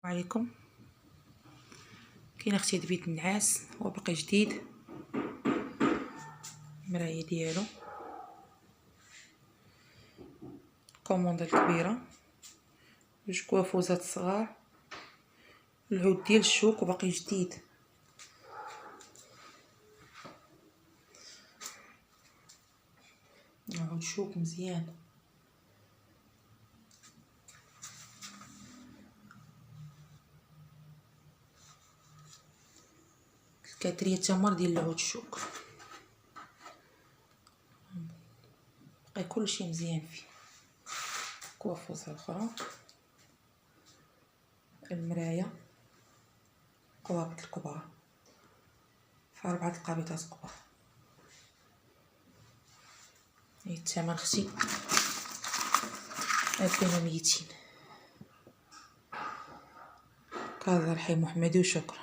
عليكم. كاين اختي دبيت النعاس هو باقي جديد، المرايه ديالو كوموند كبيره، جوج كوافوزات صغار، العود ديال الشوك وباقي جديد. عود شوك مزيان. الكاتريه تمر ديال العود الشوك، بقى كلشي مزيان فيه. كوافوزه اخرى، المرايه، قوابط الكبار، في 4 القابطات كبار. هي الثمن اختي 2200. كاظر حي محمدي وشكرا.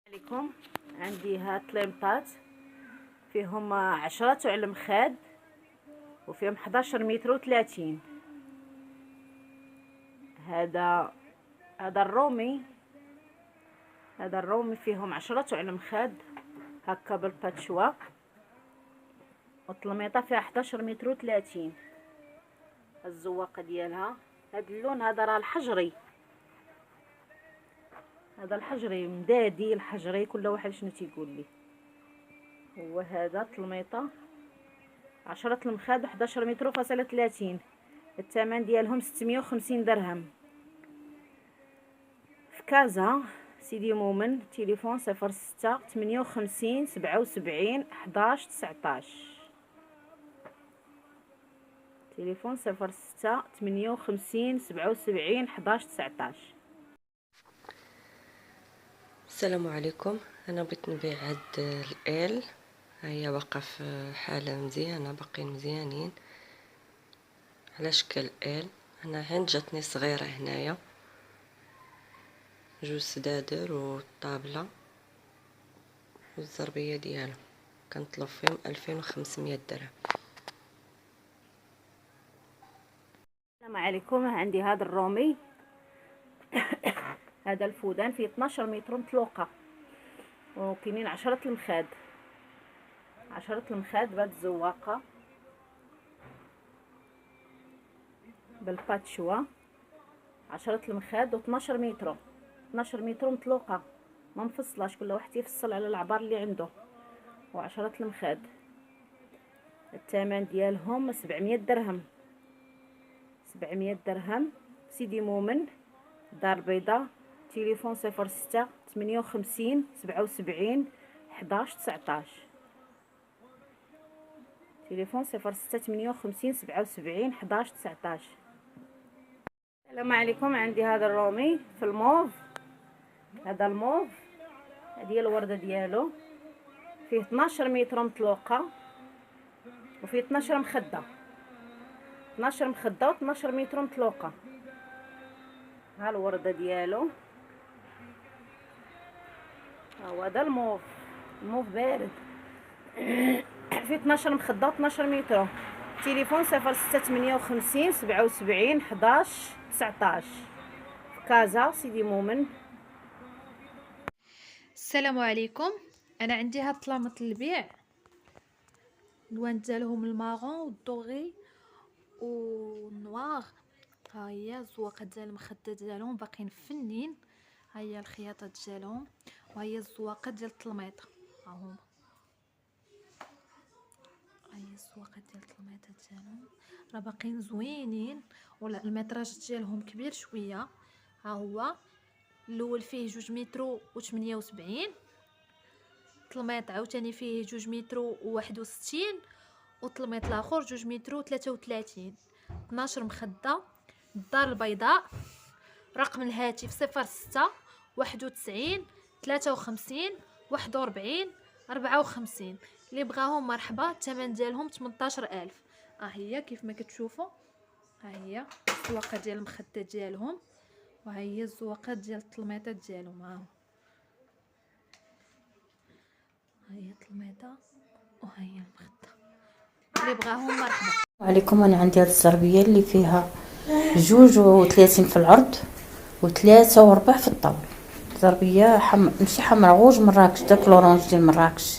عليكم. عندي هاد ليمطات فيهم 10 علم خاد وفيهم 11 متر و30. هذا الرومي، فيهم 10 علم خاد هكا بالباتشوا، والطلميطه فيها 11 متر و30. الزواقه ديالها هاد اللون هذا راه الحجري، هذا الحجري مدادي، الحجري كل واحد شنو تيقول لي. هو هذا الطلميطه 10 المخاد 11 متر وفاصلة 30. الثمن ديالهم 650 درهم. في كازا سيدي مومن، تليفون 06 58 77 11 19. تليفون 06 58 77 11 19. السلام عليكم. انا بغيت نبيع هاد الال، هي باقا في حاله مزيانه، باقيين مزيانين على شكل ال. انا عند جاتني صغيره هنايا، جوج سدادر والطابله والزربيه ديالها، كنطلب فيهم 2500 درهم. السلام عليكم. عندي هذا الرومي هذا الفودان فيه 12 متر مطلوقه، وكاينين 10 المخاد، 10 المخاد بهاد الزواقه بالباتشوا، 10 المخاد و12 متر، 12 متر مطلوقه ما مفصلاش، كل واحد يفصل على العبار اللي عنده. و10 المخاد الثمن ديالهم 700 درهم. 700 درهم. سيدي مومن، دار بيضاء، تليفون 06 58 77 11 19. تليفون 06 58 77 11 19. السلام عليكم. عندي هذا الرومي في الموف، هذا الموف، هذه الورده ديالو، فيه 12 متر مطلوقه وفيه 12 مخده، 12 مخده و12 متر مطلوقه. ها الورده ديالو، ها هو هذا الموف، الموف بارد. فيه 12 مخده و12 متر. تليفون 06 58 77 11 19. كازا سيدي مومن. السلام عليكم. انا عندي هاد الطلامط للبيع، الوان ديالهم الماغون والدوغي والنوار. ها هي الزواقه ديال المخده ديالهم باقيين فنين، ها هي الخياطه ديالهم، وهي الزواقه ديال الطلميطه، ها هما، ها هي الزواقه ديال الطلميطه ديالهم راه باقيين زوينين، والميتراج ديالهم كبير شويه. ها هو الاول فيه 2 متر و78، الطلميط عاوتاني فيه 2 متر و61، والطلميط الاخر 2 متر و33. 12 مخده. الدار البيضاء. رقم الهاتف 06 91 53 41 54. اللي بغاهم مرحبا. الثمن ديالهم 18000. هي كيف ما كتشوفوا، ها هي الزواقه ديال المخده ديالهم، وها هي الزواقات ديال الطلميطات ديالهم. ها هي الطلميطه وها هي المخده. اللي بغاهم مرحبا. عليكم. انا عندي هاد الزربيه اللي فيها 32 في العرض و3 في الطول. زربيه ماشي حمراء، غوج مراكش، داك لورانج ديال مراكش.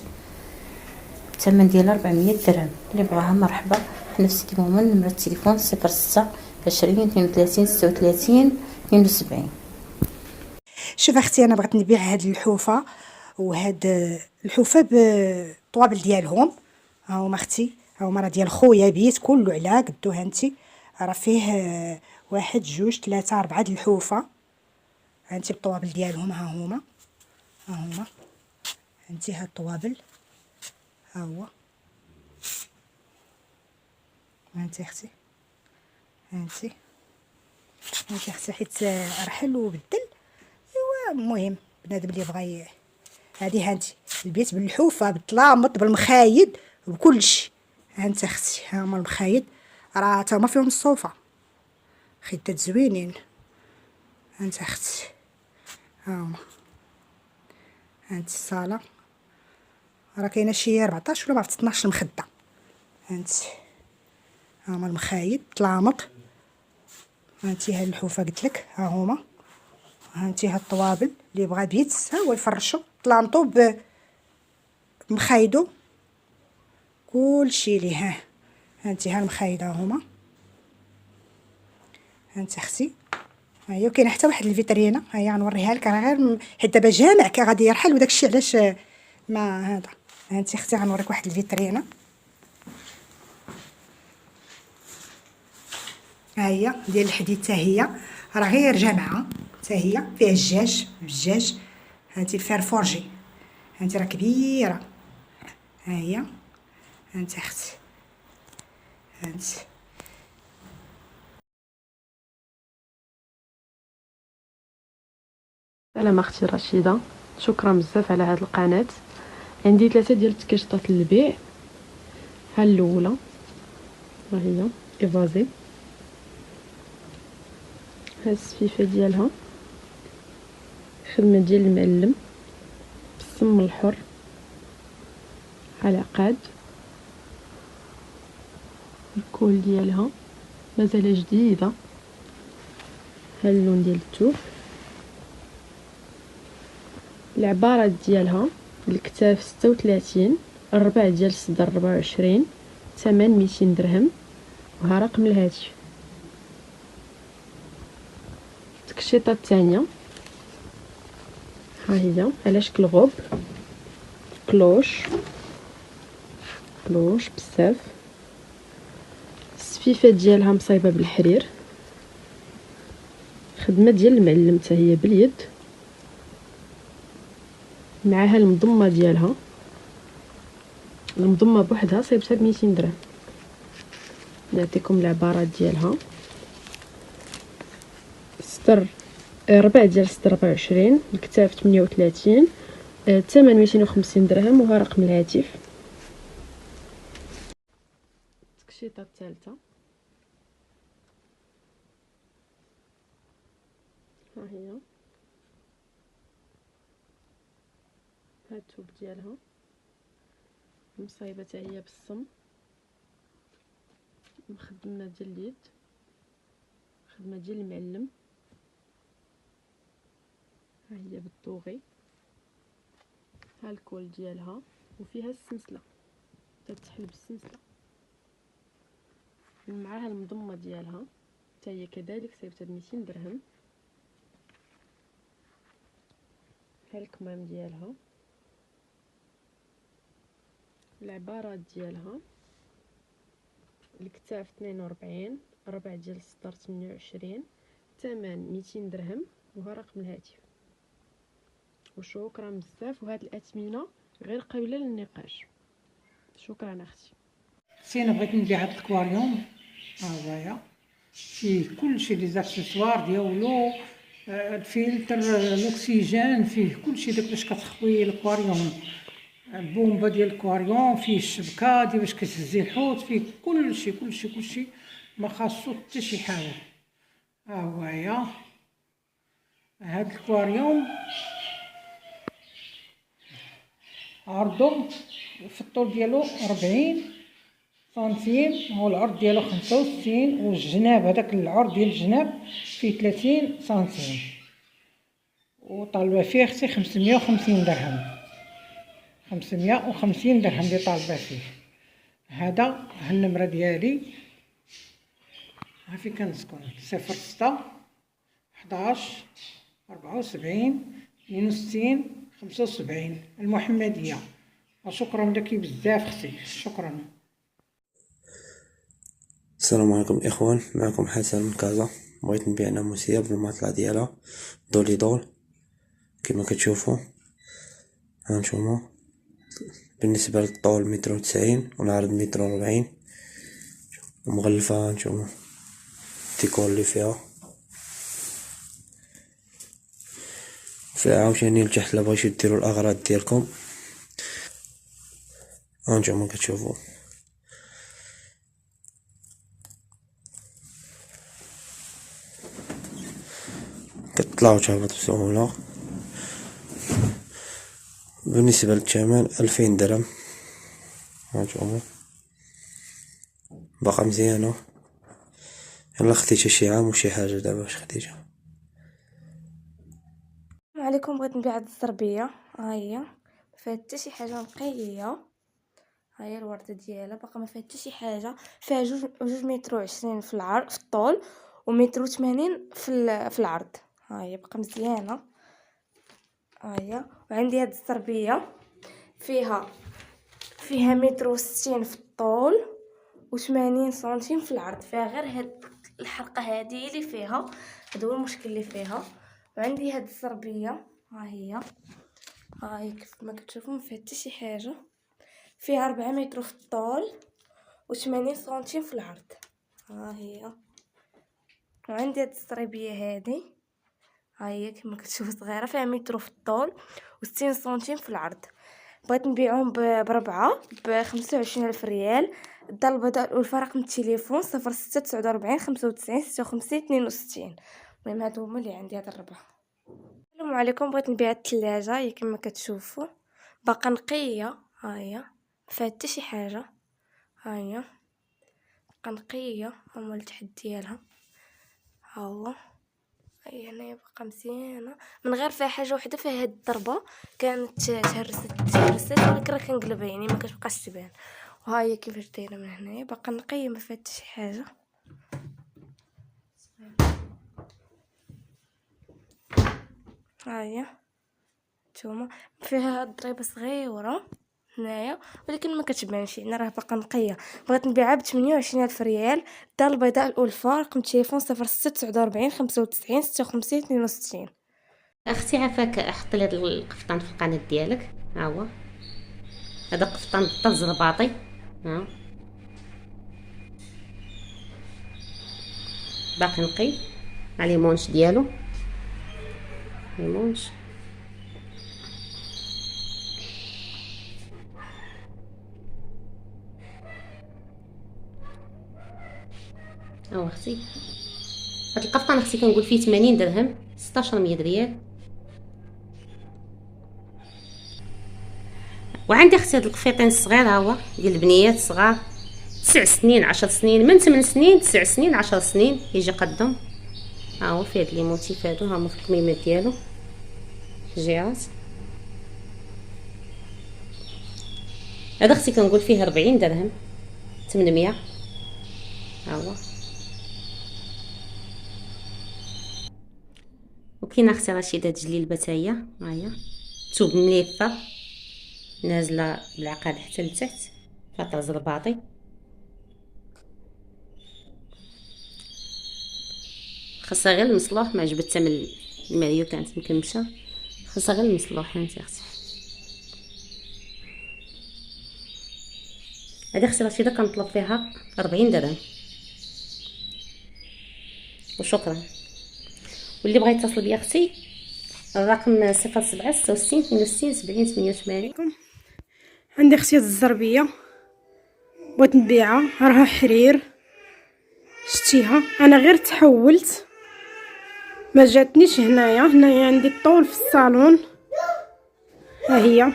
الثمن ديالها 400 درهم. اللي بغاها مرحبا. حنا في سيدي مومن. نمرة التليفون 06 20 32 36 72. شوف اختي، انا بغيت نبيع هاد اللحوفه، وهاد الحوفه بالطوابل ديالهم. ها هما اختي، ها هما راه ديال خويا بيت كله على قدوها انتي. راه فيه 1 2 3 4 د الحوفه انتي بالطوابل ديالهم. ها هما انتي هاد الطوابل. ها هو انتي اختي، انتي اختي، حيت رحل وبدل. ايوا المهم بنادم اللي بغى هذه هانتي البيت بالحوفه بالطلامط بالمخايد بكلشي. هانت اختي، ها هما المخايد راه تا هما فيهم الصوفه، خيطات زوينين. هانت اختي، ها هما. هانت الصاله راه كاينه شي 14 ولا ما عرفت 12 مخده. هانت ها هما المخايد طلامط. هانتي هاد الحوفه قلت لك، ها هما. هانتي هاد الطوابل اللي بغى بيت ها هو يفرشو طلامطو بمخايدو كلشي ليه. ها هانتي ها المخايد ها هما. هانت اختي، ها هي. وكاينه حتى واحد الفيترينا، ها هي غنوريها لك. انا غير حيت دابا جامع غادي يرحل وداك الشيء علاش ما هذا. هانتي اختي غنوريك واحد الفيترينا، ها هي ديال الحديد حتى هي راه غير جامعه حتى هي فيها الجاج بالجاج. هانتي الفرفورجي، هانتي راه كبيره. ها هي هانت اختي، هانت. سلام اختي رشيده، شكرا بزاف على هاد القناه. عندي 3 ديال التكشطات للبيع. ها الاولى، ها هي ايفازي. ها السفيفه ديالها خدمه ديال المعلم بالسم الحر. ها العقاد، الكول ديالها مازال جديده. ها اللون ديال الثوب. العبارات ديالها الكتاف 36، الربع ديال الصدر 24، ثمن 200 درهم. وها رقم الهاتف. التكشيطه الثانيه ها هي على شكل غوب، كلوش بزاف. السفيفه ديالها مصايبه بالحرير، خدمه ديال المعلم حتى هي باليد. معها المضمه ديالها، المضمه بوحدها صايبتها ب 200 درهم. نعطيكم العبارات ديالها. ستر ربع ديال الصدر 24، الكتاف 38، الثمن 250 درهم. وها رقم الهاتف. التكشيطه الثالثه ها هي، ها الثوب ديالها مصايبه حتى هي بالصم، مخدمه ديال اليد، خدمه ديال المعلم. ها هي بالطوغي. ها الكول ديالها وفيها السلسله تتحل بالسلسله. ومعها المضمه ديالها حتى هي كذلك صايبتها ب 200 درهم. ها الكمام ديالها، العبارات ديالها الكتاف 42، الربع ديال الصدر 28، ثمن 200 درهم. وها رقم الهاتف. وشكرا بزاف. وهاد الاثمنه غير قابله للنقاش. شكرا اختي. انا بغيت نبيع هاد الكواريوم. ها هويا فيه كلشي لي زاكسسوار ديالو، الفلتر، الاكسجين، فيه كلشي داك باش كتخوي الكواريوم، البومبه ديال الكواريوم، فيه الشبكه ديال باش كتهزي الحوت، فيه كلشي ما خاصو حتى شي حاجه. ها هويا هاد الكواريوم عرضو في الطول ديالو 40 سنتيم، والعرض ديالو 65، والجناب هذاك العرض ديال الجناب فيه 30 سنتيم، وطالبه فيه اختي 550 درهم. 550 درهم اللي طالبه فيه. هذا النمره ديالي، ها فين كنسكن، 06 11 74 62 75 المحمديه. وشكرا لك بزاف اختي، شكرا. السلام عليكم الاخوان، معكم حسن من كازا. بغيت نبيع ناموسيه بالمطلع ديالها دولي دول كما كتشوفوا. هانتوما بالنسبه للطول 190 والعرض 140 ومغلفه. هانتوما الديكور اللي فيها عاوتاني لتحت. لا بغيتو ديروا الاغراض ديالكم هانتوما كتشوفوا. كتطلعوا تهبط بسهوله. بالنسبه للثمن 2000 درهم. هانتوما باقا مزيانه. يلا خديتها شي عام وشي حاجه دابا واش خديتها. السلام عليكم. بغيت نبيع هاد الزربيه، ها هي ما فيها حتى شي حاجه نقيه. ها هي الورده ديالها باقا ما فيها حتى شي حاجه. فيها 2.20 متر في العرض في الطول، و1.80 في العرض. ها هي باقا مزيانه. ها هي. وعندي هاد الزربيه فيها 1.60 متر في الطول و80 سنتيم في العرض. فيها غير هاد الحلقه هذه اللي فيها، هذا هو المشكل اللي فيها. وعندي هاد الزربيه، ها هي كيف ما كتشوفوا ما فيها حتى شي حاجه. فيها 4 متر في الطول و80 سنتيم في العرض. ها هي. وعندي هاد الزربيه هذه، ها هي كما كتشوفوا صغيره، فيها متر في الطول و60 سنتيم في العرض. بغيت نبيعهم بربعه ب25,000 ريال. الضربه والفرق رقم التليفون 0649 95 56 62. المهم هادو هما اللي عندي، هاد الربعه. السلام عليكم. بغيت نبيع الثلاجه، هي كما كتشوفوا باقا نقيه. ها هي فيها حتى شي حاجه. ها هي باقا نقيه. هما التحت ديالها ها هو. هي هنايا باقا مزيانه من غير فيها حاجه وحده. فيها هاد الضربه كانت تهرست ولكن راه كنقلبها يعني ما كتبقاش تبان. وها هي كيفاش دايره من هنايا باقا نقيه ما فيها حتى شي حاجه. ها هي نتوما فيها هاد الضريبه صغيره هنايا ولكن ما كتبانش يعني راه باقا نقيه. بغيت نبيعها ب28,000 ريال. الدار البيضاء الألفة. رقم التليفون 0649 95 56 62. اختي عافاك حط لي هذا القفطان في القناه ديالك. ها هو هذا قفطان بالطز زرباطي. ها باقي نقي على ليمونش ديالو. ليمونش ها اختي. هاد القفطان اختي كنقول فيه 80 درهم 1600 ريال. وعندي اختي هاد القفيطين الصغير ها هو ديال البنيات الصغار 9 سنين 10 سنين من 8 سنين 9 سنين 10 سنين يجي قدهم. ها هو فيه هاد لي موتيف هادو ها هما في الكميمات ديالو في الجهات. هذا اختي كنقول فيه 40 درهم 800. ها هو. وكاينه اختي رشيده جليل هي ها هي ثوب مليفه نازله بالعقاد حتى لتحت فاطر زرباطي. خاصها غير المصلوح، ما عجبتها من الماريو كانت مكمشه، خاصها غير المصلوح. انت اختي هذه اختي رشيده كنطلب فيها 40 درهم. وشكرا. واللي بغى يتصل بيا اختي الرقم 0766 62 70 88. عندي اختي هاد الزربيه بغيت نبيعها، راها حرير شتيها. انا غير تحولت ما جاتنيش هنايا عندي الطول في الصالون. ها هي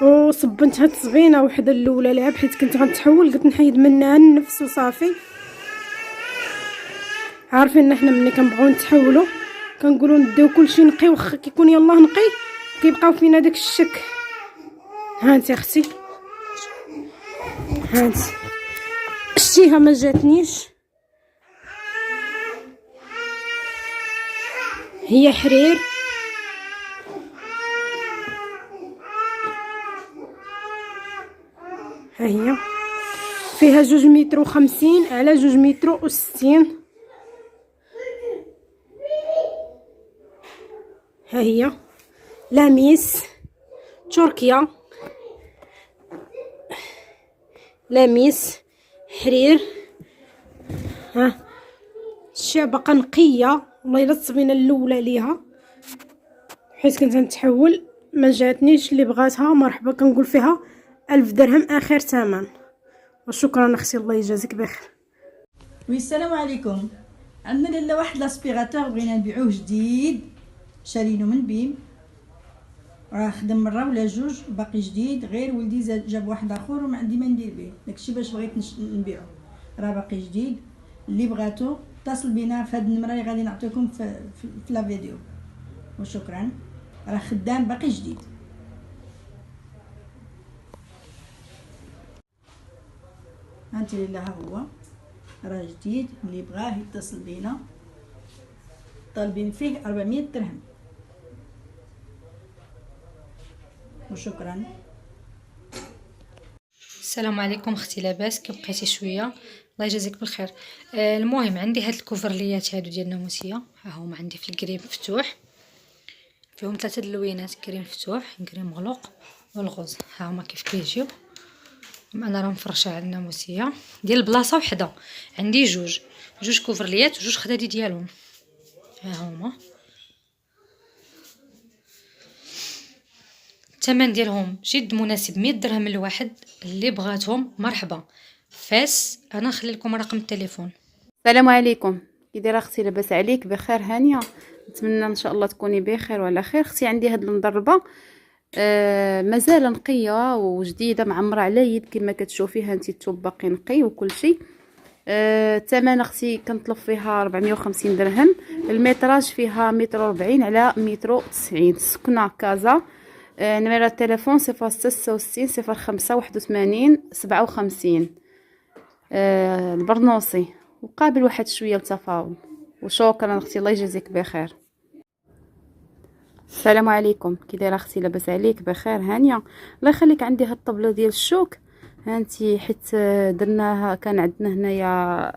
وصبنت هاد الصبينه وحده الاولى لعب حيت كنت غنتحول، قلت نحيد منها النفس وصافي. عارفين ان حنا ملي كنبغيو نتحولوا كنقولوا نديو كلشي نقي، واخا كيكون يلاه نقي كيبقاو فينا داك الشك. هانتي اختي، هانتي شتيها ما جاتنيش، هي حرير ها هي، فيها 2.50 متر على 2.60 متر. ها هي لاميس تركيا، لاميس حرير. ها الشابقه نقيه، والله الا الصبينه الاولى ليها حيت كنت نتحول ما جاتنيش. اللي بغاتها مرحبا، كنقول فيها 1000 درهم اخر ثمن. وشكرا اختي، الله يجازيك بخير. وي السلام عليكم. عندنا لاله واحد لاسبيغاتور بغينا نبيعوه جديد، شارينو من بيم، راه خدم مره ولا جوج باقي جديد، غير ولدي جاب واحد اخر وما عندي ما ندير به، داكشي باش بغيت نبيعو، راه باقي جديد. اللي بغاتو اتصل بينا في هاد النمره اللي غادي نعطيكم في لا فيديو. وشكرا، راه خدام باقي جديد. هانتي لله هو راه جديد، اللي بغاه يتصل بينا، طالبين فيه 400 درهم. وشكرا. السلام عليكم اختي، لاباس كي بقيتي شويه؟ الله يجازيك بالخير. المهم عندي هاد الكوفرليات هادو ديال الناموسيه، ها هما عندي في الكريم مفتوح، فيهم 3 اللوينات، كريم مفتوح، كريم مغلوق، والغوز. ها هما كيف كيجيو. انا راه مفرشه على الناموسيه ديال البلاصه وحده، عندي جوج كوفرليات وجوج خدادي ديالهم. ها هما الثمن ديالهم جد مناسب، 100 درهم الواحد. اللي بغاتهم مرحبا. فاس انا نخلي لكم رقم التليفون. السلام عليكم، كي دايره اختي؟ لاباس عليك؟ بخير هانيه؟ نتمنى ان شاء الله تكوني بخير وعلى خير. اختي عندي هاد المضربه مازال نقيه وجديده معمره على يد كما كتشوفيها انت، الثوب باقي نقي وكل شيء. الثمن اختي كنطلب فيها 450 درهم. المتراج فيها 140 على 190. سكنه كازا. نمرة التليفون 0666 05 81 57. البرنوصي، وقابل واحد شويه التفاوض. وشكرا اختي، الله يجازيك بخير. السلام عليكم، كي دايره اختي؟ لاباس عليك؟ بخير هانيه؟ الله يخليك. عندي هاد الطبله ديال الشوك هانتي، حيت درناها كان عندنا هنايا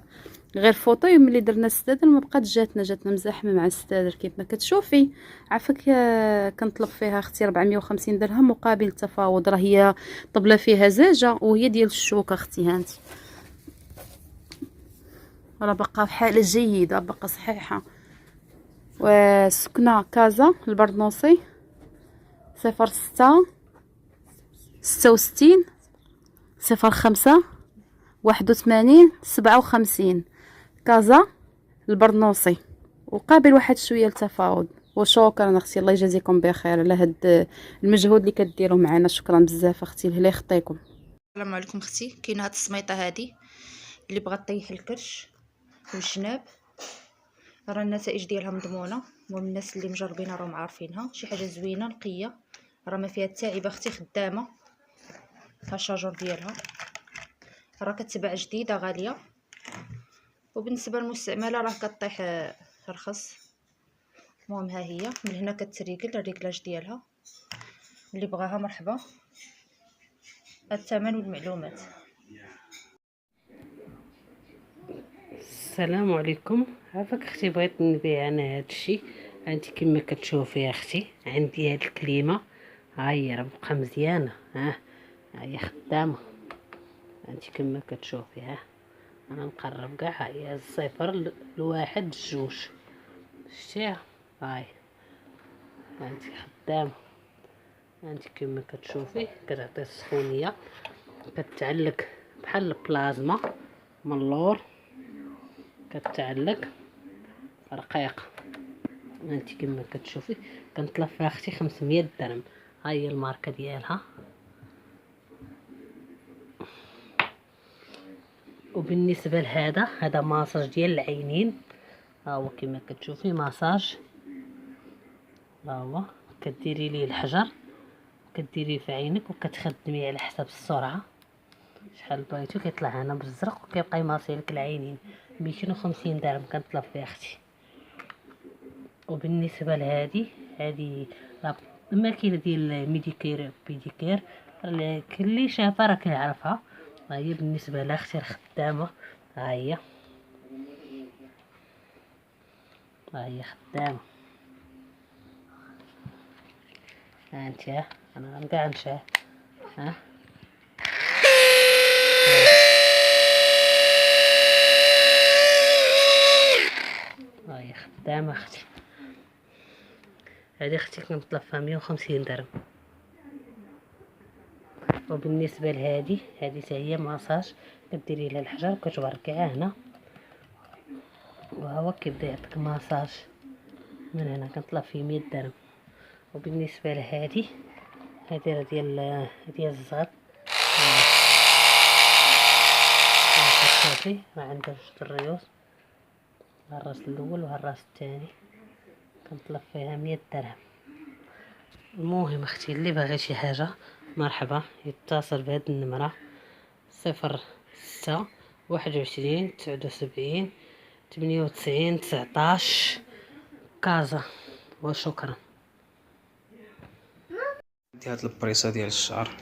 غير فوطي، ملي درنا السدادر ما بقات جاتنا مزاحمه مع السدادر كيف ما كتشوفي. عافاك كنطلب فيها اختي 450 درهم مقابل التفاوض. راه هي طبله فيها زاجه وهي ديال الشوك اختي. هانتي راه باقا في حاله جيده، باقا صحيحه. وسكنه كازا البرنوصي 06 66 05 81 57. كازا البرنوصي، وقابل واحد شويه التفاوض. وشكرا اختي، الله يجازيكم بخير على هاد المجهود اللي كديروا معنا. شكرا بزاف اختي، الله يخطيكم. السلام عليكم اختي. كاينه هاد السميطه هادي اللي بغات طيح الكرش والجناب، راه النتائج ديالها مضمونه، المهم الناس اللي مجربينها راهم عارفينها. شي حاجه زوينه نقيه، راه ما فيها حتى عيب اختي، خدامه. ها الشاجور ديالها راه كتباع جديده غاليه، وبالنسبه للمستعمله راه كطيح رخص. المهم ها هي من هنا كتريقل الريكلاج ديالها. اللي بغاها مرحبا. الثمن والمعلومات. السلام عليكم. عافاك اختي، بغيت نبيع انا هادشي. انت كما كتشوفي يا اختي عندي هاد الكليمه، ها هي راه بقى مزيانه، ها هي خدامه. انت كما كتشوفي، ها انا نقرب كاع، ها هي 0 1 2 شتيها، هاي انت خدامه. انت كما كتشوفي كتعطي السخونيه، كتعلق بحال البلازما من اللور، كتعلق رقيقه. انت كما كتشوفي كنطلب فيها اختي 500 درهم. ها هي الماركه ديالها، وبالنسبه لهذا، هذا ماساج ديال العينين، ها هو كما كتشوفي ماساج، ها هو كديري ليه الحجر كديريه في عينك وكتخدميه على حسب السرعه شحال بغيتو. كيطلع هنا بالزرق وكيبقى يماسي لك العينين. 250 درهم كنطلب فيها اختي. وبالنسبه لهذه، هذه الماكينه ديال ميديكير بيديكير، اللي شافها راه كيعرفها. ها هي بالنسبه لها اختي خدامه، ها هي خدامه. ها انت، انا كاع نشاه. ها هاي خدامه اختي. هذه اختي كنطلب فيها 150 درهم. وبالنسبه لهذه، هذه حتى هي ماساج، كديري لها الحجر وكتوركعها هنا، وهو كيبدا يعطيك ماساج من هنا. كنطلب فيه 100 درهم. وبالنسبه لهذه، هذه راه ديال الزغط، كتشوفي راه عندها جوج الريوس، ها الراس الاول وها الراس الثاني. كنطلب فيها 100 درهم. المهم اختي، اللي باغي شي حاجه مرحبا يتصل بهاد النمره 06 21 79 98 19 كازا. وشكرا. هاد البريصه ديال الشعر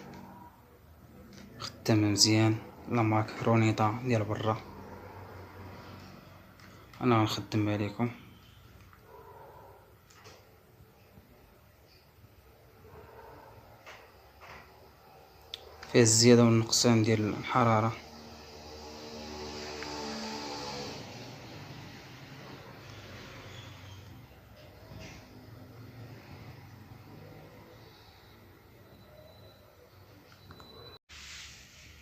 خدامه مزيان، لا مارك رونيطا ديال برا. انا غنخدمها لكم. فيها الزياده والنقصان ديال الحراره.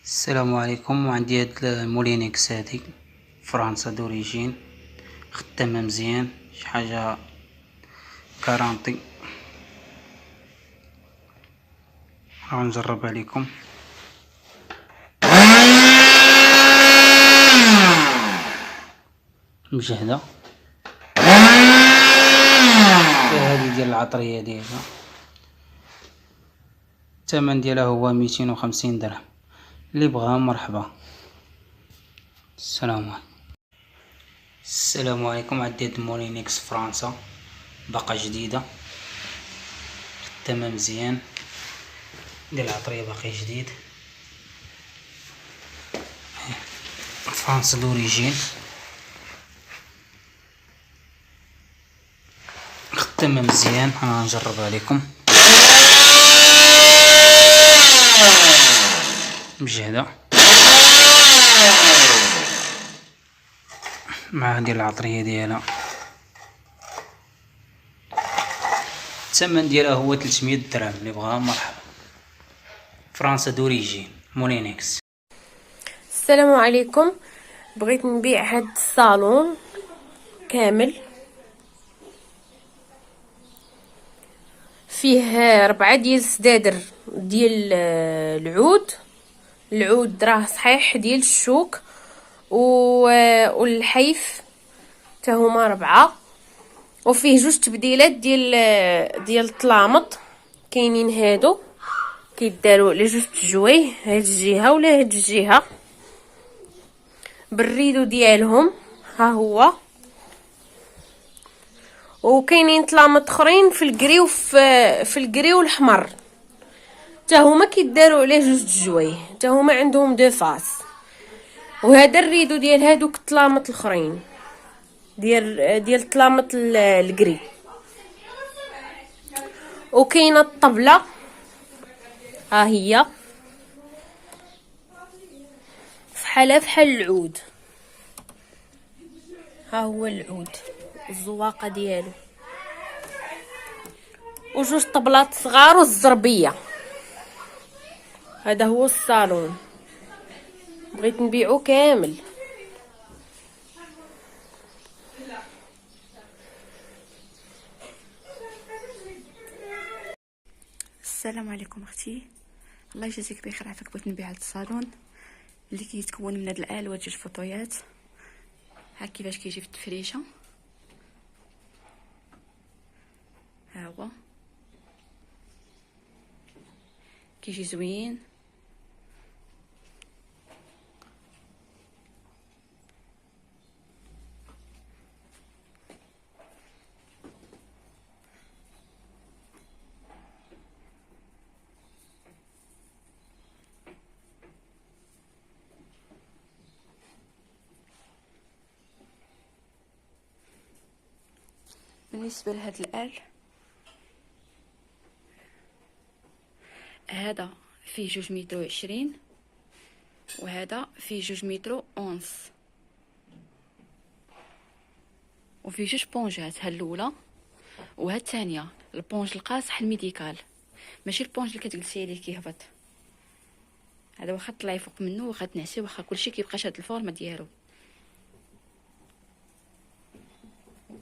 السلام عليكم. وعندي هاد المولينكس هادي فرنسا دوريجين، خدامه مزيان، شي حاجه كارانتي. غنجربها لكم. مجهده. هذه ديال العطريه ديالها، الثمن ديالها هو 250 درهم. اللي بغاها مرحبا. السلام عليكم. عندي هاد مولينكس فرنسا باقا جديده، خدامه مزيان، ديال العطريه باقي جديد، فرنسا دوريجين، خدامه مزيان. انا نجربها لكم. مجهده مع ديال العطريه ديالها. الثمن ديالها هو 300 درهم. اللي بغاها مرحبا. فرنسا دوريجين مولينكس. السلام عليكم. بغيت نبيع هاد الصالون كامل، فيه 4 ديال السدادر ديال العود راه صحيح ديال الشوك، والحيف حتى هما 4. وفيه 2 تبديلات ديال الطلامط كاينين. هادو كيداروا على 2 جويه، هاد الجهه ولا هاد الجهه بالريدو ديالهم، ها هو. وكاينين طلامط اخرين في الكري في الكري والحمر، حتى هما كيداروا على 2 جويه، حتى هما عندهم 2 فاس. وهذا الريدو ديال هادوك الطلامط الاخرين ديال طلامط الكري. وكاينه الطبله، ها هي فحال العود، ها هو العود الزواقه ديالو. وجوج طبلات صغار والزربيه. هذا هو الصالون، بغيت نبيعو كامل. السلام عليكم اختي، الله يجازيك بخير. عافاك بغيت نبيع هاد الصالون اللي كيتكون من هاد الالوان جوج فوطويات. ها كيفاش كيجي في التفريشه، ها هو كيجي زوين. بالنسبه لهاد الآل، هذا فيه 2 متر و20 وهذا فيه 2 متر و11 وفيه جوج بونجات، ها الاولى وها الثانيه. البونج القاصح الميديكال، ماشي البونج اللي كتجلسي عليه كيهبط. هذا واخا طلعي فوق منه واخا تنعسي واخا كلشي كيبقى شاد الفورمه ديالو،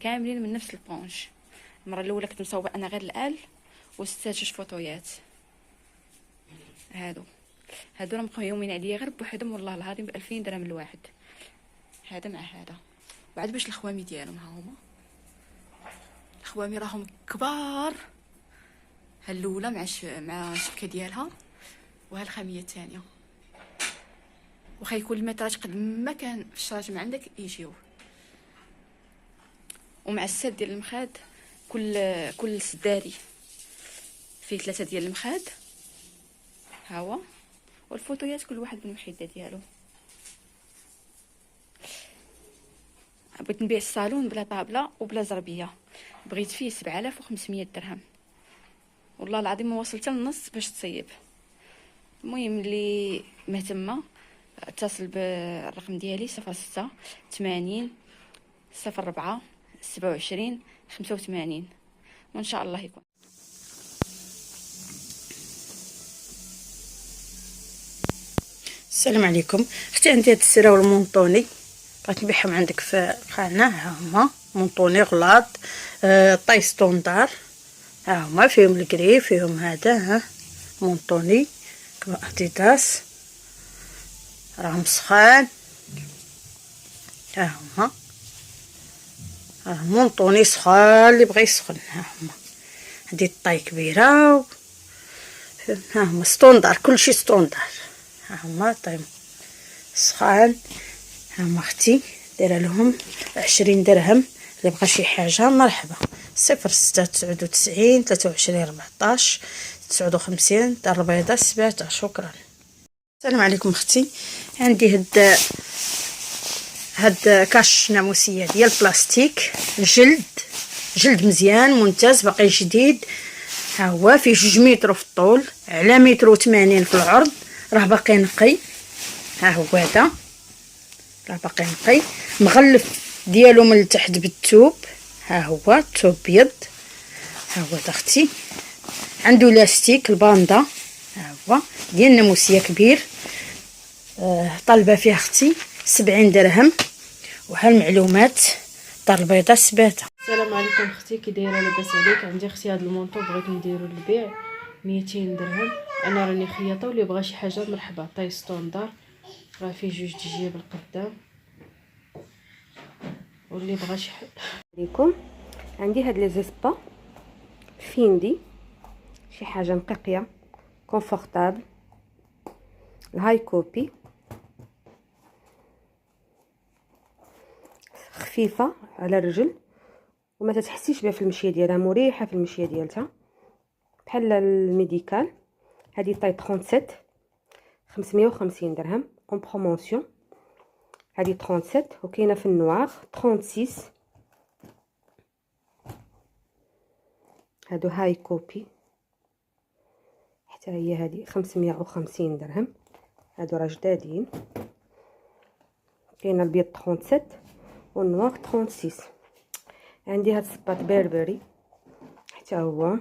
كاملين من نفس البونج. المره الاولى كنت مصوبه انا غير الآل وستات جوج فوطويات. هادو راه مقيومين عليا غير بوحدهم والله العظيم ب2000 درهم الواحد، هذا مع هذا. وعاد باش الخوامي ديالهم ها هما، الخوامي راهم كبار. ها الاولى مع الشبكه ديالها، وها الخاميه الثانيه. واخا يكون المتراج قد ما كان في الشراجم عندك يجيو. ومع السد ديال المخاد، كل سداري فيه 3 ديال المخاد، ها هو. والفوطويات كل واحد بالوحده ديالو. بغيت نبيع الصالون بلا طابله وبلا زربيه، بغيت فيه 7500 درهم والله العظيم، ما وصلت للنص باش تصيب. المهم اللي مهتمه اتصل بالرقم ديالي 06 80 04 27 85 وان شاء الله يكون. السلام عليكم. اختي عندي هاد السراو المونطوني، بغيت نبيعهم عندك في القناه. ها هما مونطوني غلاط، طاي ستوندار. ها هما فيهم الكري، فيهم هذا ها مونطوني اديداس، راهم سخان. ها هما مونطوني سخان اللي بغى يسخن. ها هما هادي الطاي كبيره ها هما ستوندار، كلشي ستوندار. ها هما طاي سخان. ها هما اختي دايره لهم 20 درهم، اللي بغى شي حاجه مرحبا. 0699 23 14 59 دار البيضاء 17. شكرا. السلام عليكم اختي. عندي هاد كاش ناموسيه ديال بلاستيك، جلد مزيان ممتاز باقي جديد. ها هو فيه 2 متر في الطول على 1 متر و80 في العرض، راه باقي نقي. ها هو هذا راه باقي نقي، مغلف ديالو من التحت بالثوب. ها هو الثوب بيض. ها هو اختي عنده لاستيك الباندا. ها هو ديال ناموسيه كبير، طالبه فيه اختي 70 درهم. وها المعلومات دار البيضاء سباته. السلام عليكم اختي، كي دايره؟ لاباس عليك؟ عندي اختي هذا المونطو بغيت نديرو للبيع 200 درهم. انا راني خياطه، واللي بغى شي حاجه مرحبا. طاي ستوندار، راه فيه 2 دجاج بالقدام، واللي بغى شي حاجه. عليكم. عندي هاد لي زيسبا فيندي، شي حاجه نقيقيه كونفورطابل، الهاي كوبي خفيفه على الرجل وما تتحسيش بها في المشيه ديالها، مريحه في المشيه ديالها بحال الميديكال. هذه طاي 37 550 درهم اون بروموسيون. هذه 37 وكاينه في النوار 36. هادو هاي كوبي حتى هي هذه 550 درهم. هادو راه جدادين. كاينه البيض 37 والنوار 36. عندي هاد الصباط بيربري حتى هو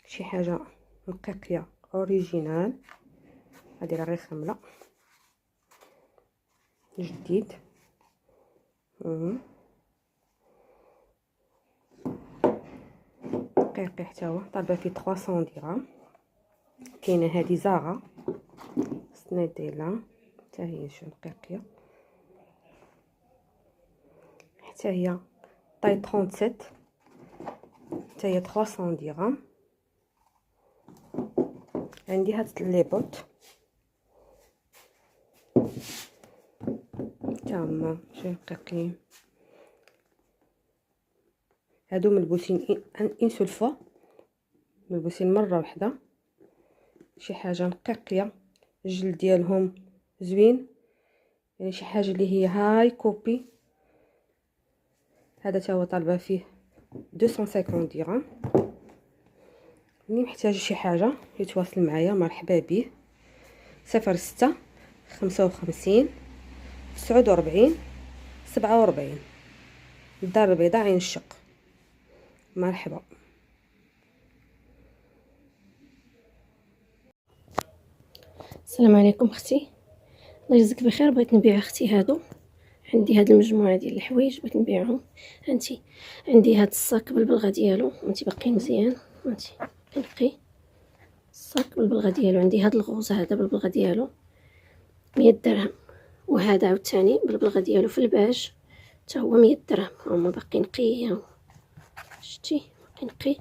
شي حاجه نقيقيه اوريجينال. هادي راه غير خمله جديد. دقيقي حتى هو طالبه فيه 300 درهم. كاينه هذه زاغا سنيديلا حتى هي شويه نقيقيه، حتى هي طاي 37 حتى هي 300 درهم. عندي هاد لي بوط تاهما شويه نقيقين، هادو ملبوسين ان سول فوا، ملبوسين مره واحده، شي حاجه نقيقيه، الجلد ديالهم زوين، يعني شي حاجه اللي هي هاي كوبي. هذا تا هو طالبه فيه 250 درهم. ملي محتاج شي حاجه يتواصل معايا، مرحبا به. 06 55 49 47 الدار البيضاء عين الشق. مرحبا. السلام عليكم اختي، الله يجزيك بخير. بغيت نبيع اختي هادو، عندي هاد المجموعه ديال الحوايج بغيت نبيعهم. هانتي عندي هاد الصاك بالبلغه ديالو، هانتي باقي مزيان، هانتي نقي الصاك بالبلغه ديالو. عندي هاد الغوز هذا بالبلغه ديالو 100 درهم، وهذا عاوتاني بالبلغه ديالو في الباج حتى هو 100 درهم. هما باقي نقي، شتي باقي نقي.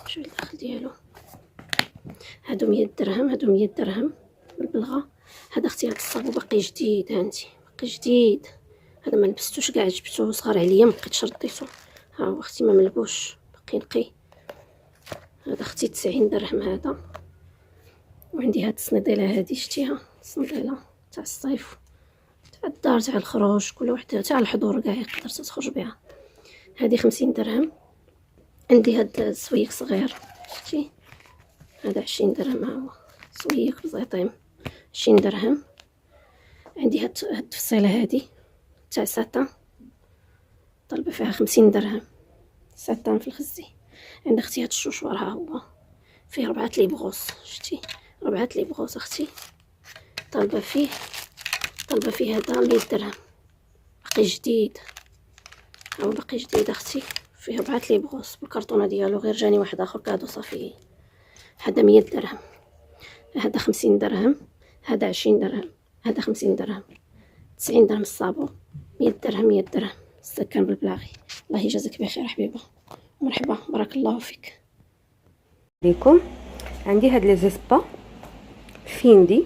شوف الداخل ديالو، هادو 100 درهم، هادو 100 درهم بالبلغه. هذا اختي هاد الصابو باقي جديد، هانتي باقي جديد، هذا ما لبستوش كاع، جبتوه صغار عليا ما بقيتش رديتو. ها هو اختي ما ملبوش باقي نقي. هذا اختي 90 درهم هذا. وعندي هاد الصنيديله هادي، شتيها الصنيديله تاع الصيف، تاع الدار، تاع الخروج، كل وحده تاع الحضور كاع يقدر تخرج بها. هذه 50 درهم. عندي هاد السويك صغير، شتي هذا 20 درهم. ها هو سويك بزيطيم 20 درهم. عندي هاد التفصيله هادي تاع ساتان، طالبه فيها 50 درهم، ساتان في الخزي. عند اختي هاد الشوشوار، ها هو فيه 4 لي بغوص، شتي 4 لي بغوص اختي، طالبه فيه هذا 100 درهم، باقي جديد. ها هو باقي جديد اختي، فيه 4 لي بغوص بالكرتونه ديالو، غير جاني واحد اخر كادو صافي. هذا 100 درهم، هذا 50 درهم، هذا 20 درهم، هذا 50 درهم، 90 درهم الصابون، 100 درهم 100 درهم السكان بالبلاغي. الله يجازيك بخير حبيبه، مرحبا، بارك الله فيك. عليكم. عندي هاد لي زيسبا فيندي،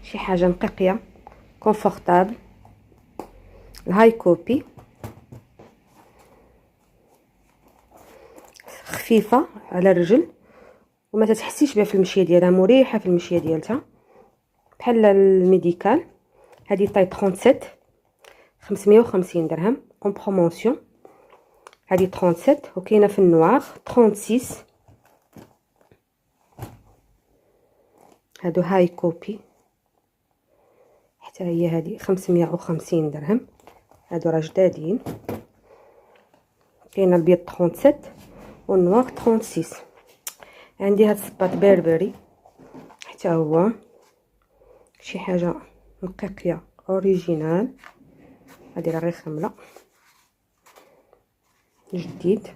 شي حاجه نقيقيه كونفورطابل، الهاي كوبي، خفيفه على الرجل وما تتحسيش بها في المشيه ديالها، مريحه في المشيه ديالتها بحال الميديكال. هذه طاي 37 550 درهم اون بروموسيون. هذه 37 وكاينه في النوار 36. هادو هاي كوبي، حتى هي هذه 550 درهم. هادو راه جدادين. كاينه البيض 37 والنوار 36. عندي هاد الصباط بيربري، حتى هو شي حاجه نقيقيه اوريجينال. هادي راه غير خمله، جديد.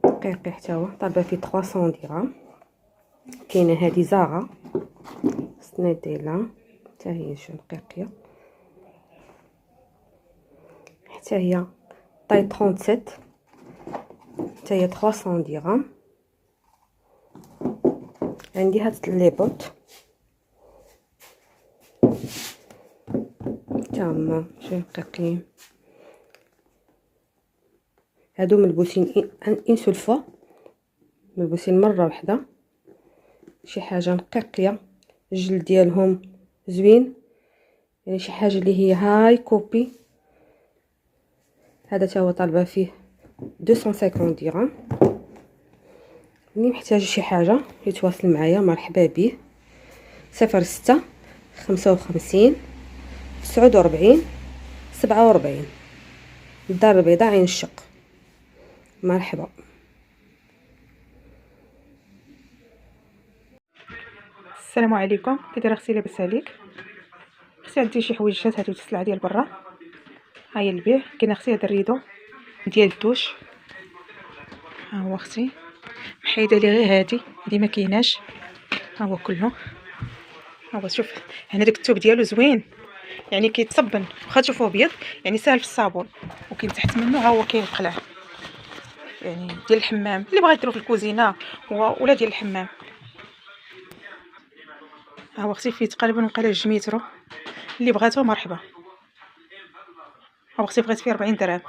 نقيقي حتى هو، طالبه فيه 300 درهم. كاينه هادي زاغا سنيديلا، حتى هي شو نقيقيه، حتى هي طاي 37 حتى هي 300 درهم. عندي هاد لي بوط تاهما شي نقيقين، هادو ملبوسين ان سول فوا، ملبوسين مره واحده، شي حاجه نقيقيه، الجلد ديالهم زوين، يعني شي حاجه اللي هي هاي كوبي. هذا تا هو طالبه فيه 250 درهم. ملي محتاج شي حاجه يتواصل معايا، مرحبا به. 06 55 49 47 الدار البيضاء عين الشق. مرحبا. السلام عليكم، كي دايره اختي؟ لاباس عليك اختي؟ عندي شي حويجات هادو تسلع ديال برا، ها هي البيع. كاين اختي هذا الريدو ديال الدوش، ها هو اختي حيدة لي غير هادي ما كايناش. ها هو كله. ها هو شوف هنا داك الثوب ديالو زوين، يعني كيتصبن واخا تشوفوه ابيض يعني ساهل في الصابون. وكاين تحت منه ها هو كاين القلع يعني ديال الحمام اللي بغا يديرو في الكوزينه ولا ديال الحمام. ها هو اختي فيه تقريبا وقيله 2 متر، اللي بغاتو مرحبا. ها هو اختي بغيت فيه 40 درهم.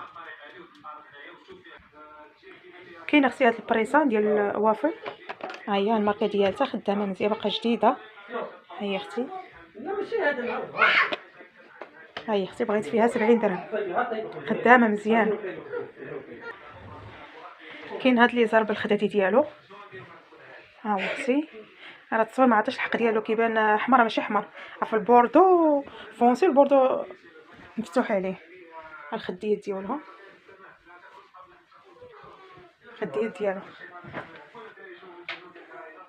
كاين اختي هاد البريسه ديال وافل، ها هي الماركه ديالها خدامه مزيان باقا جديده. ها هي اختي، ها هي اختي بغيت فيها 70 درهم، خدامه مزيان. كاين هاد لي زر بالخدادي ديالو. ها هو اختي، انا التصوير ما عطاش الحق ديالو، كيبان احمر ماشي احمر، في البوردو فونسي، البوردو مفتوح عليه. الخديات ديالها، الخديات ديالو.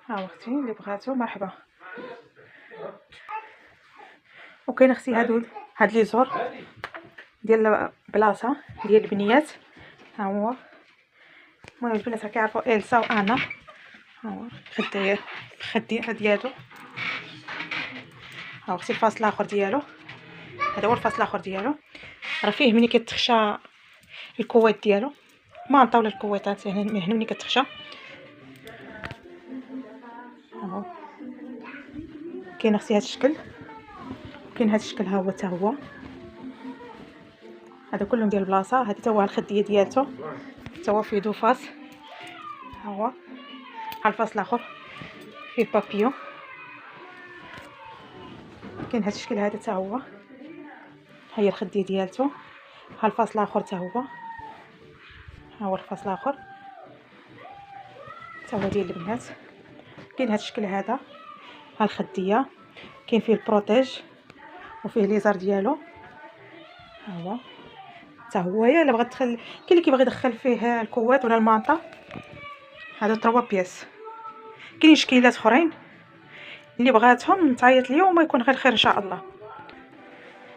ها هو اختي اللي بغاتو مرحبا. وكاين اختي هاد لي زور ديال بلاصه ديال البنيات. ها هو المهم البنات راه كيعرفوا إلسا وانا. ها هو الخديه ديالو. ها هو اختي الفاصل الاخر ديالو، هذا هو الفاصل الاخر ديالو. راه فيه ملي كتخشى الكويت ديالو، ما نطاوله الكويطات يعني من هنا ملي كتخشى. اهو كاين اختي هذا الشكل، كاين هذا الشكل ها هو حتى هو، هذا كلهم ديال البلاصه. هذه حتى هو الخديه ديالته، حتى هو فيه دو فاس. ها هو الفاس الاخر فيه بابيو. كاين هذا الشكل هذا حتى هو، ها هي الخديه ديالته. ها الفاس الاخر حتى هو، ها هو الفاس الاخر حتى هو ديال البنات. كاين هذا الشكل هذا، ها الخديه كاين فيه البروتيج وفيه ليزر ديالو. ها هو حتى هو الا بغات تدخل، كاين اللي كيبغي يدخل فيه الكوات ولا المانطا. هادو 3 بياس. كاين شكيلات اخرين اللي بغاتهم تعيط ليا وما يكون غير خير ان شاء الله.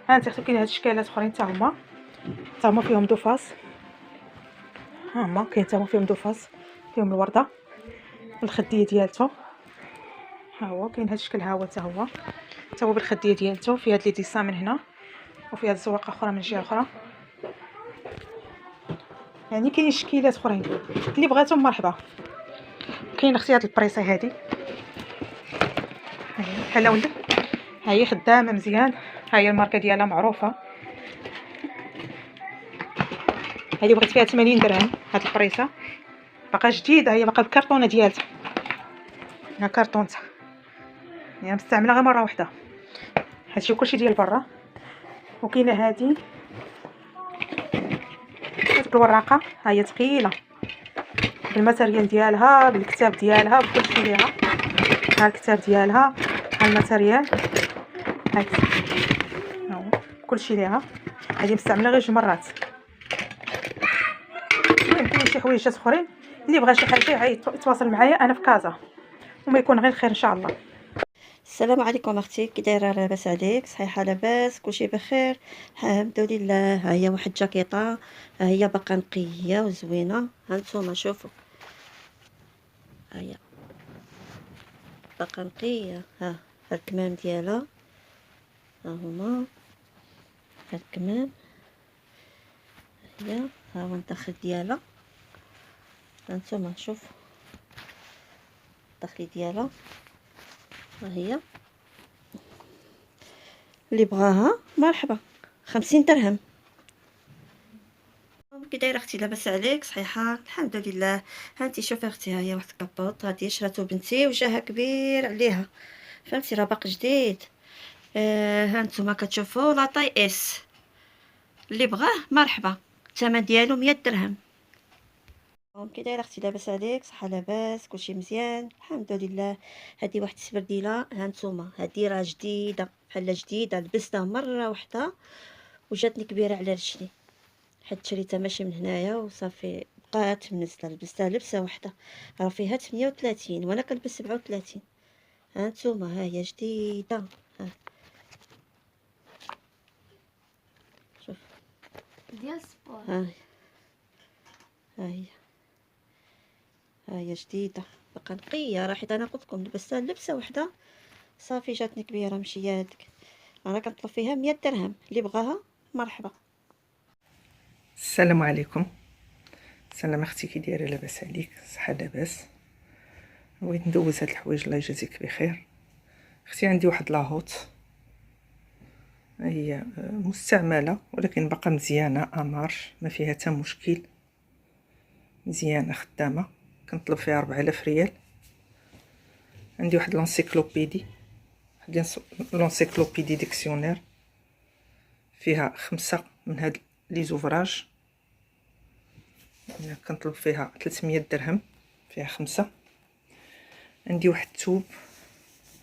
ها انت كاين هاد الشكالات اخرين حتى هما فيهم دو فاس. ها هما كاين حتى هما فيهم دو فاس، فيهم الورده الخديه ديالته. ها هو كاين هاد الشكل، ها هو حتى هو بالخديه ديالته، فيه هاد لي ديسان من هنا وفيه هاد الزواق اخرى من جهه اخرى. يعني كاين شكيلات اخرين اللي بغاتهم مرحبا. كاين اختي هاد البريسه هادي بحال ولد، ها هي خدامه مزيان، ها هي الماركه ديالها معروفه. هذه بغيت فيها 80 درهم. هاد البريسه باقا جديده، هي باقا بالكرتونه ديالتها، ها كرتونتها يعني مستعمله غير مره واحده. هادشي كلشي ديال برا. وكاينه هادي بالوراقه، ها هي ثقيله بالماتيريال ديالها، بالكتاب ديالها، بكلشي ليها. ها الكتاب ديالها، ها الماتيريال، ها هو كلشي ليها. هذه مستعمله غير 2 مرات. كاين شي حويجات اخرين اللي بغى شي حاجه يتواصل معايا انا في كازا، وما يكون غير خير ان شاء الله. السلام عليكم اختي، كي دايره؟ لاباس عليك؟ صحيحه؟ لاباس؟ كلشي بخير الحمد لله. ها هي واحد جاكيطه، ها هي باقا نقيه وزوينه. ها نتوما شوفوا، ها هي باقا نقيه. ها الكمام ديالها، ها هما الكمام، هي ها هو الداخل ديالها. هانتوما شوفوا الداخل ديالها، ها هي اللي بغاها مرحبا. 50 درهم. كي دايره اختي؟ لاباس عليك؟ صحيحه الحمد لله. هانتي شوفي اختي، ها هي واحد الكابوط هادي شراتو بنتي وجاها كبير عليها، فهمتي؟ راه باقي جديد. هانتوما كتشوفوا لا طاي اس، اللي بغاه مرحبا. الثمن ديالو 100 درهم. كي دايره اختي؟ لاباس عليك؟ صحه لاباس؟ كلشي مزيان الحمد لله. هذه واحد السبرديله، هانتوما هذه راه جديده بحال جديده، لبستها مره واحده وجاتني كبيره على رجلي، حيت شريتها ماشي من هنايا وصافي بقات منزله. لبستها لبسه واحده، راه فيها 38 وانا كنلبس 37. هانتوما ها هي جديده. شوف ديال السبور. ها هي ها هي جديده باقا نقيه، راه حيت انا قلت لكم لبستها لبسه وحده صافي جاتني كبيره ماشي هاديك. انا كنطلب فيها 100 درهم، اللي بغاها مرحبا. السلام عليكم. سلام اختي، كي دايره؟ لاباس عليك؟ صحه لاباس؟ بغيت ندوز هاد الحوايج الله يجازيك بخير. اختي عندي واحد لاهوت هي مستعمله ولكن باقا مزيانه، امار ما فيها حتى مشكل، مزيانه خدامه. كنطلب فيها 4000 ريال. عندي واحد لونسيكلوبيدي، لونسيكلوبيدي ديكسيونير فيها 5 من هاد لي زوفراج، كنطلب فيها 300 درهم، فيها 5. عندي واحد الثوب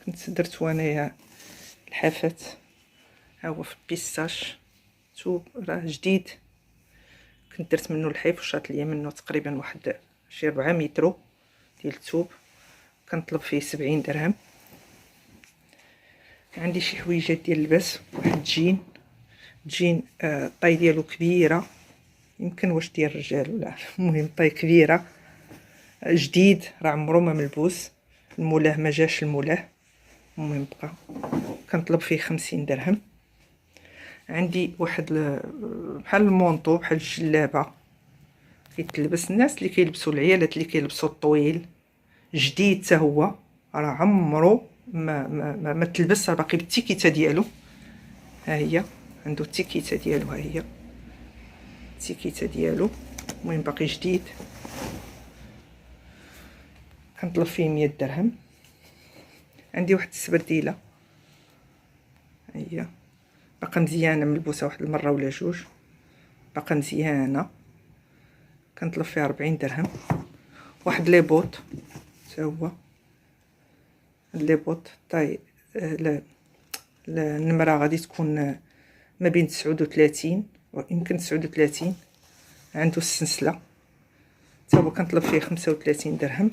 كنت درت انايا الحافات، ها هو في بيستاش، ثوب راه جديد، كنت درت منه الحيف وشات ليا منه تقريبا واحد شي 4 متر ديال الثوب، كنطلب فيه 70 درهم. عندي شي حويجات ديال اللباس، واحد جين الطاي ديالو كبيره، يمكن واش ديال الرجال ولا المهم طاي كبيره، جديد راه عمرو ما ملبوس، المولاه ما جاش المولاه، المهم بقى كنطلب فيه 50 درهم. عندي واحد بحال المونطو، بحال الجلابه كيتلبس الناس اللي كيلبسوا، العيالات اللي كيلبسوا الطويل، جديد حتى هو، راه عمرو ما تلبس، راه باقي بالتيكيته ديالو. ها هي عنده التيكيته ديالو، ها هي التيكيته ديالو، المهم باقي جديد، كنطلب فيه 100 درهم. عندي واحد السبرديله، ها هي باقا مزيانه، ملبوسه واحد المره ولا جوج، باقا مزيانه، كنطلب فيها 40 درهم. واحد لي بوط حتى هو، لي بوط طاي النمره غادي تكون ما بين 39 ويمكن 39. عنده السنسله حتى هو كنطلب فيه 35 درهم.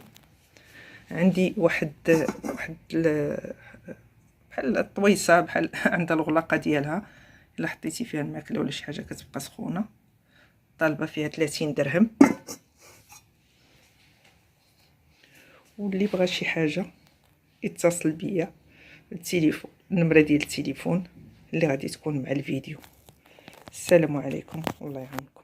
عندي واحد بحال الطويصه، بحال عندها الغلاقه ديالها، الا حطيتي فيها الماكله ولا شي حاجه كتبقى سخونه، طالبه فيها 30 درهم. واللي بغى شي حاجه يتصل بيا التليفون، النمره ديال التليفون اللي غادي تكون مع الفيديو. السلام عليكم والله يعاونكم.